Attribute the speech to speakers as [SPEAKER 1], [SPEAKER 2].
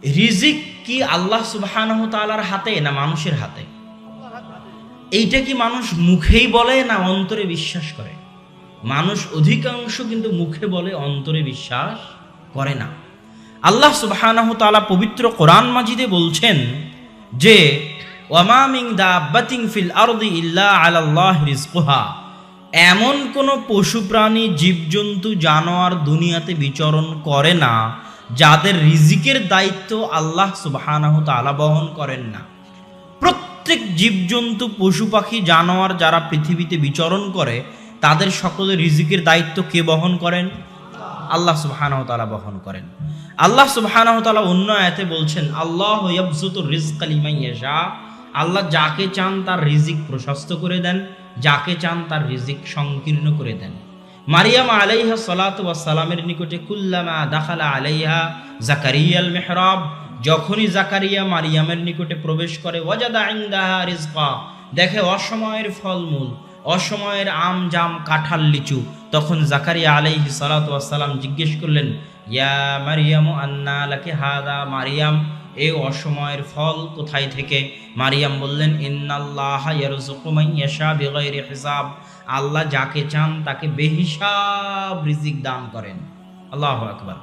[SPEAKER 1] রিজিক কি আল্লাহ সুবহানাহু তাআলার হাতে না মানুষের হাতে? এইটা কি মানুষ মুখেই বলে না অন্তরে বিশ্বাস করে? মানুষ অধিকাংশ কিন্তু মুখে বলে, অন্তরে বিশ্বাস করে না। আল্লাহ সুবহানাহু তাআলা পবিত্র কোরআন মাজিদে বলছেন যে ওয়ামা মিন দাব্বাতিন ফিল আরদি ইল্লা আলাল্লাহি রিজকুহা, এমন কোনো পশু প্রাণী জীবজন্তু জানোয়ার দুনিয়াতে বিচরণ করে না যাদের রিজিকের দায়িত্ব আল্লাহ সুবহানাহু তাআলা বহন করেন না। প্রত্যেক জীবজন্তু পশু পাখি জানোয়ার যারা পৃথিবীতে বিচরণ করে তাদের সকলের রিজিকের দায়িত্ব কে বহন করেন? আল্লাহ সুবহানাহু তাআলা বহন করেন। আল্লাহ সুবহানাহু তাআলা অন্য আয়াতে বলছেন আল্লাহু ইয়াবসুতুর রিজকা লিমান ইয়াশা, আল্লাহ যাকে চান তার রিজিক প্রশস্ত করে দেন, যাকে চান তার রিজিক সংকীর্ণ করে দেন। মারিয়াম আলাইহা সালাতু ওয়াস সালামের নিকটে কুল্লামা দাখালা আলাইহা জাকারিয়াল মিহরাব, যখনই জাকারিয়া মারিয়ামের নিকটে প্রবেশ করে ওয়াজাদা ইনদাহা রিজকা, দেখে অসময়ের ফলমূল, অসময়ের আম জাম কাঁঠাল লিচু, তখন জাকারিয়া আলাইহি সালাতু ওয়াস সালাম জিজ্ঞেস করলেন ইয়া মারিয়ামু আন্না লাকি হাদা, মারিয়াম এই অসময়ের ফল কোথায় থেকে? মারিয়াম বললেন ইন্নাল্লাহা ইয়ারযুকু মান ইয়াশা বিগাইরি হিসাব, আল্লাহ যাকে চান তাকে বেহিসাব রিজিক দান করেন। আল্লাহু আকবার।